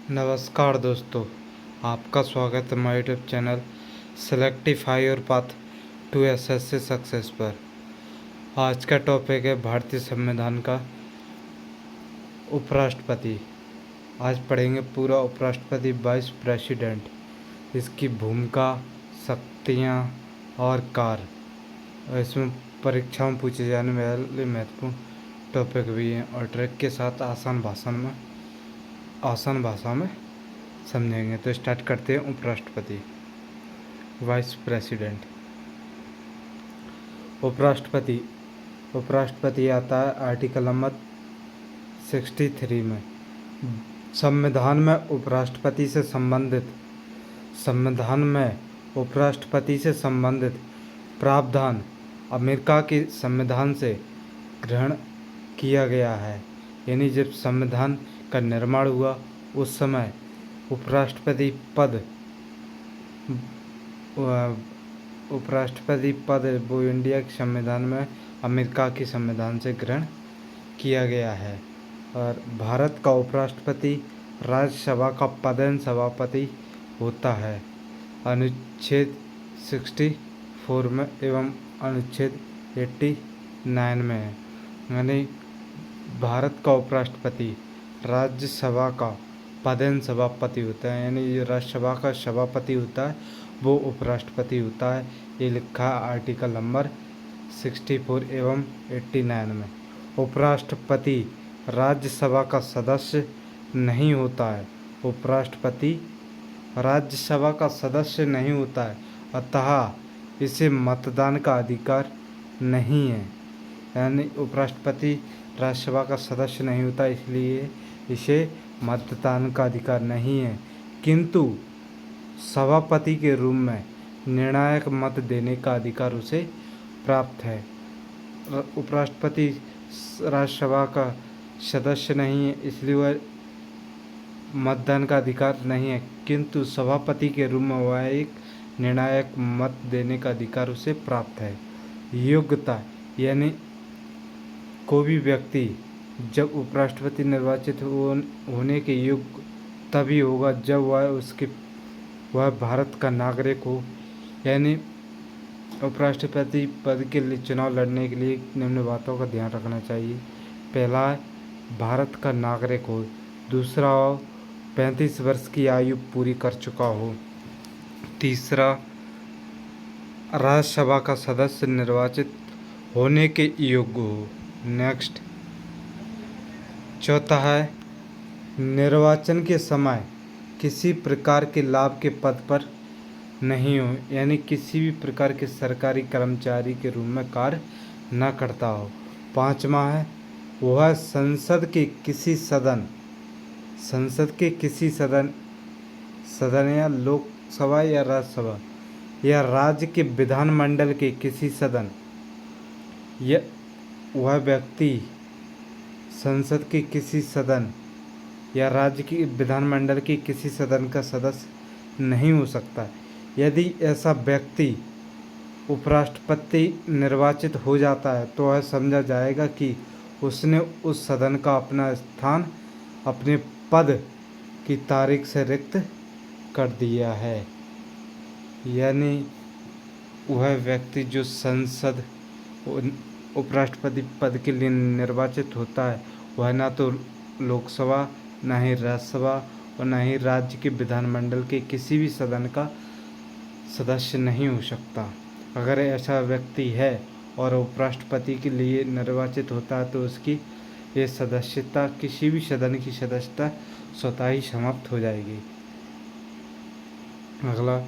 नमस्कार दोस्तों, आपका स्वागत है हमारे YouTube channel Selectify your path to SSC success पर। आज का टॉपिक है भारतीय संविधान का उपराष्ट्रपति। आज पढ़ेंगे पूरा उपराष्ट्रपति, वाइस प्रेसिडेंट, इसकी भूमिका, शक्तियाँ और कार्य। इसमें परीक्षा में पूछे जाने वाले महत्वपूर्ण टॉपिक भी हैं और ट्रिक के साथ आसान भाषा में समझेंगे। तो स्टार्ट करते हैं। उपराष्ट्रपति, वाइस प्रेसिडेंट। उपराष्ट्रपति आता है आर्टिकल नंबर 63 में। संविधान में उपराष्ट्रपति से संबंधित प्रावधान अमेरिका के संविधान से ग्रहण किया गया है। यानी जब संविधान का निर्माण हुआ उस समय उपराष्ट्रपति पद वो इंडिया के संविधान में अमेरिका के संविधान से ग्रहण किया गया है। और भारत का उपराष्ट्रपति राज्यसभा का पदेन सभापति होता है अनुच्छेद 64 में एवं अनुच्छेद 89 में है। यानी भारत का उपराष्ट्रपति राज्यसभा का पदेन सभापति होता है, यानी जो राज्यसभा का सभापति होता है वो उपराष्ट्रपति होता है। ये लिखा है आर्टिकल नंबर 64 एवं 89 में। उपराष्ट्रपति राज्यसभा का सदस्य नहीं होता है। उपराष्ट्रपति राज्यसभा का सदस्य नहीं होता है, अतः इसे मतदान का अधिकार नहीं है। यानी उपराष्ट्रपति राज्यसभा का सदस्य नहीं होता, इसलिए इसे मतदान का अधिकार नहीं है, किंतु सभापति के रूप में निर्णायक मत देने का अधिकार उसे प्राप्त है। उपराष्ट्रपति राज्यसभा का सदस्य नहीं है, इसलिए वह मतदान का अधिकार नहीं है, किंतु सभापति के रूप में वह एक निर्णायक मत देने का अधिकार उसे प्राप्त है। योग्यता, यानी कोई भी व्यक्ति जब उपराष्ट्रपति निर्वाचित होने के योग्य तभी होगा जब वह भारत का नागरिक हो। यानी उपराष्ट्रपति पद के लिए चुनाव लड़ने के लिए निम्न बातों का ध्यान रखना चाहिए। पहला है भारत का नागरिक हो। दूसरा हो 35 वर्ष की आयु पूरी कर चुका हो। तीसरा राज्यसभा का सदस्य निर्वाचित होने के योग्य हो। नेक्स्ट, चौथा है निर्वाचन के समय किसी प्रकार के लाभ के पद पर नहीं हो, यानी किसी भी प्रकार के सरकारी कर्मचारी के रूप में कार्य न करता हो। पांचवा है वह संसद के किसी सदन या लोकसभा या राज्यसभा या राज्य के विधानमंडल के किसी सदन या वह व्यक्ति संसद के किसी सदन या राज्य की विधानमंडल के किसी सदन का सदस्य नहीं हो सकता। यदि ऐसा व्यक्ति उपराष्ट्रपति निर्वाचित हो जाता है तो वह समझा जाएगा कि उसने उस सदन का अपना स्थान अपने पद की तारीख से रिक्त कर दिया है। यानी वह व्यक्ति जो संसद उपराष्ट्रपति पद के लिए निर्वाचित होता है वह ना तो लोकसभा, ना ही राज्यसभा और ना ही राज्य के विधानमंडल के किसी भी सदन का सदस्य नहीं हो सकता। अगर ऐसा व्यक्ति है और उपराष्ट्रपति के लिए निर्वाचित होता है तो उसकी ये सदस्यता, किसी भी सदन की सदस्यता स्वतः ही समाप्त हो जाएगी। अगला,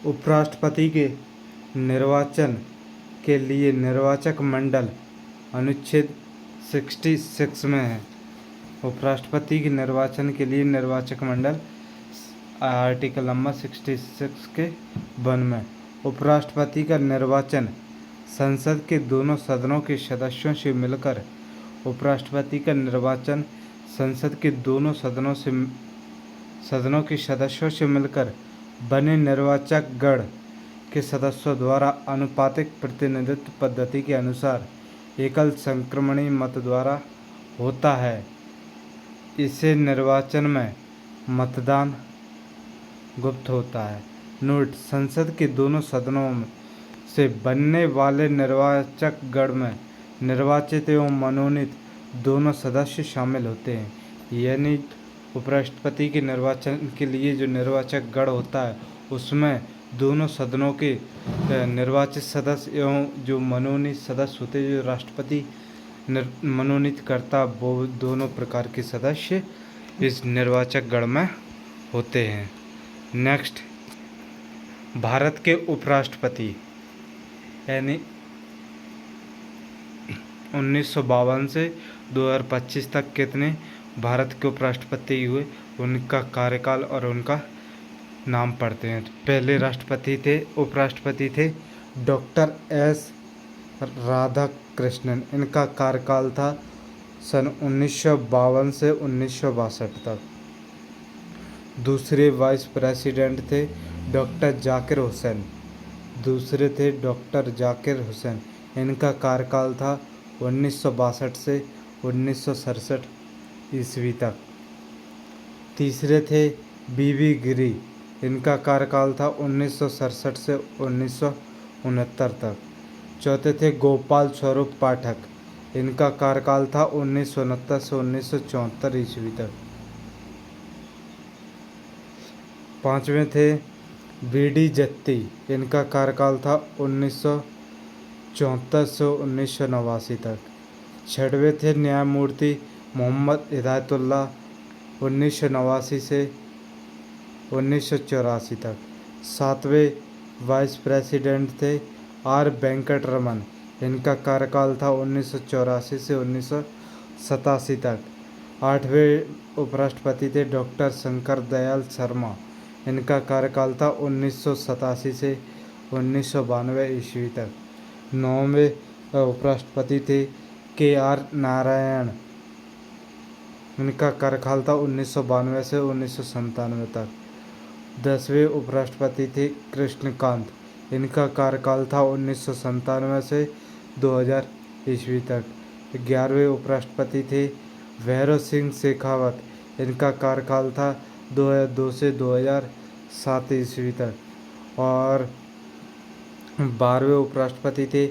उपराष्ट्रपति के निर्वाचन के लिए निर्वाचक मंडल अनुच्छेद 66 में है। उपराष्ट्रपति के निर्वाचन के लिए निर्वाचक मंडल आर्टिकल नंबर 66 के 1 में। उपराष्ट्रपति का निर्वाचन संसद के दोनों सदनों के सदस्यों से मिलकर उपराष्ट्रपति का निर्वाचन संसद के दोनों सदनों के सदस्यों से मिलकर बने निर्वाचक गण के सदस्यों द्वारा अनुपातिक प्रतिनिधित्व पद्धति के अनुसार एकल संक्रमणी मत द्वारा होता है। इसे निर्वाचन में मतदान गुप्त होता है। नोट: संसद के दोनों सदनों में से बनने वाले निर्वाचक गण में निर्वाचित एवं मनोनीत दोनों सदस्य शामिल होते हैं। यानी उपराष्ट्रपति के निर्वाचन के लिए जो निर्वाचक गण होता है उसमें दोनों सदनों के निर्वाचित सदस्य एवं जो मनोनीत सदस्य होते हैं, जो राष्ट्रपति मनोनीत करता, वो दोनों प्रकार के सदस्य इस निर्वाचक गण में होते हैं। नेक्स्ट, भारत के उपराष्ट्रपति यानी 1952 से 2025 तक कितने भारत के उपराष्ट्रपति हुए, उनका कार्यकाल और उनका नाम पढ़ते हैं। पहले उपराष्ट्रपति थे डॉक्टर एस राधाकृष्णन। इनका कार्यकाल था सन 1952 से 1962 तक। दूसरे वाइस प्रेसिडेंट थे डॉक्टर जाकिर हुसैन। इनका कार्यकाल था 1962 से 1967 ईस्वी तक। तीसरे थे बीबी गिरी। इनका कार्यकाल था 1967 से 1969 तक। चौथे थे गोपाल स्वरूप पाठक। इनका कार्यकाल था 1969 से 1974 ईस्वी तक। पांचवें थे बीडी जत्ती। इनका कार्यकाल था 1974 से 1989 तक। छठवें थे न्यायमूर्ति मोहम्मद हिदायतुल्लाह, 1989 से 1984 तक। सातवें वाइस प्रेसिडेंट थे आर वेंकट रमन। इनका कार्यकाल था 1984 से 1987 तक। आठवें उपराष्ट्रपति थे डॉक्टर शंकर दयाल शर्मा। इनका कार्यकाल था 1987 से 1992 ईस्वी तक। नौवें उपराष्ट्रपति थे के आर नारायण। इनका कार्यकाल था 1992 से 1997 तक। 10वें उपराष्ट्रपति थे कृष्णकांत। इनका कार्यकाल था 1997 से 2000 ईस्वी तक। 11वें उपराष्ट्रपति थे भैरव सिंह शेखावत। इनका कार्यकाल था 2002 से 2007 ईस्वी तक। और 12वें उपराष्ट्रपति थे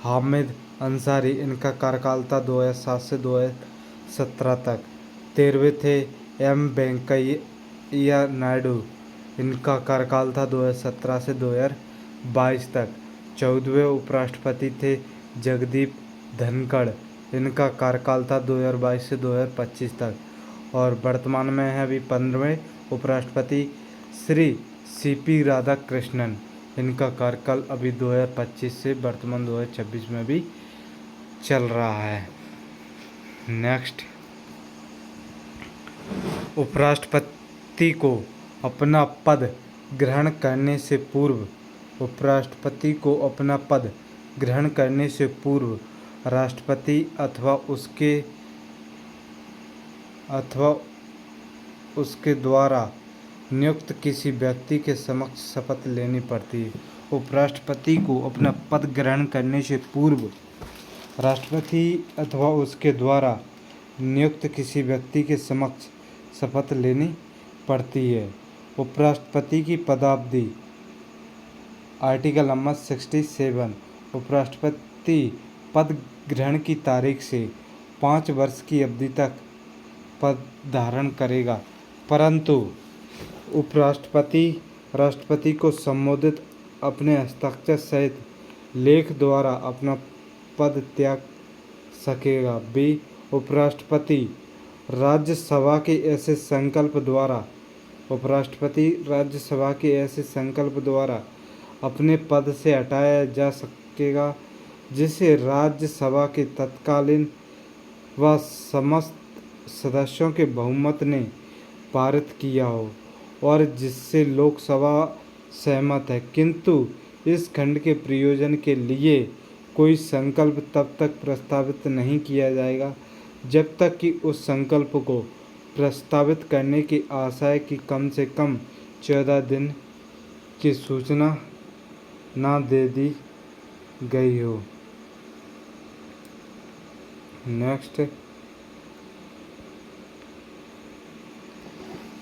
हामिद अंसारी। इनका कार्यकाल था 2007 से 2017 तक। 13वें थे एम वेंकैया नायडू। इनका कार्यकाल था 2017 से 2022 तक। 14वें उपराष्ट्रपति थे जगदीप धनखड़। इनका कार्यकाल था 2022 से 2025 तक। और वर्तमान में है अभी 15वें उपराष्ट्रपति श्री सीपी राधाकृष्णन। इनका कार्यकाल अभी 2025 से वर्तमान 2026 में भी चल रहा है। नेक्स्ट, उपराष्ट्रपति को अपना पद ग्रहण करने से पूर्व राष्ट्रपति अथवा उसके द्वारा नियुक्त किसी व्यक्ति के समक्ष शपथ लेनी पड़ती है। उपराष्ट्रपति को अपना पद ग्रहण करने से पूर्व राष्ट्रपति अथवा उसके द्वारा नियुक्त किसी व्यक्ति के समक्ष शपथ लेनी पड़ती है। उपराष्ट्रपति की पदावधि आर्टिकल नंबर 67। उपराष्ट्रपति पद ग्रहण की तारीख से 5 वर्ष की अवधि तक पद धारण करेगा, परंतु उपराष्ट्रपति राष्ट्रपति को संबोधित अपने हस्ताक्षर सहित लेख द्वारा अपना पद त्याग सकेगा। बी, उपराष्ट्रपति राज्यसभा के ऐसे संकल्प द्वारा अपने पद से हटाया जा सकेगा जिसे राज्यसभा के तत्कालीन व समस्त सदस्यों के बहुमत ने पारित किया हो और जिससे लोकसभा सहमत है, किंतु इस खंड के प्रयोजन के लिए कोई संकल्प तब तक प्रस्तावित नहीं किया जाएगा जब तक कि उस संकल्प को प्रस्तावित करने की आशय की कम से कम 14 दिन की सूचना न दे दी गई हो। नेक्स्ट,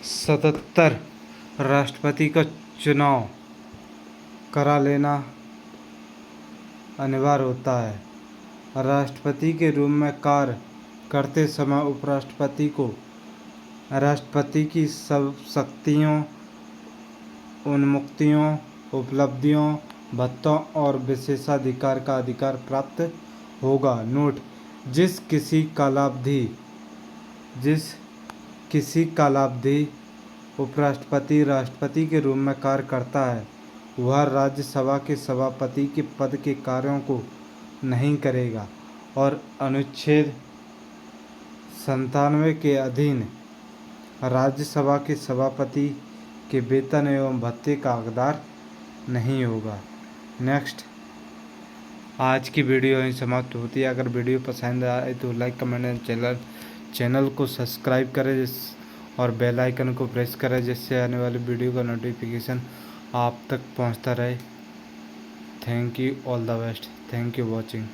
77 राष्ट्रपति का चुनाव करा लेना अनिवार्य होता है। राष्ट्रपति के रूप में कार्य करते समय उपराष्ट्रपति को राष्ट्रपति की सब शक्तियों, उन्मुक्तियों, उपलब्धियों, भत्तों और विशेषाधिकार का अधिकार प्राप्त होगा। नोट: जिस किसी कालावधि उपराष्ट्रपति राष्ट्रपति के रूप में कार्य करता है, वह राज्यसभा के सभापति के पद के कार्यों को नहीं करेगा और अनुच्छेद 97 के अधीन राज्यसभा के सभापति के वेतन एवं भत्ते का हकदार नहीं होगा। नेक्स्ट, आज की वीडियो यहीं समाप्त होती है। अगर वीडियो पसंद आए तो लाइक, कमेंट एंड चैनल को सब्सक्राइब करें और बेल आइकन को प्रेस करें, जिससे आने वाली वीडियो का नोटिफिकेशन आप तक पहुंचता रहे। Thank you, all the best, thank you watching.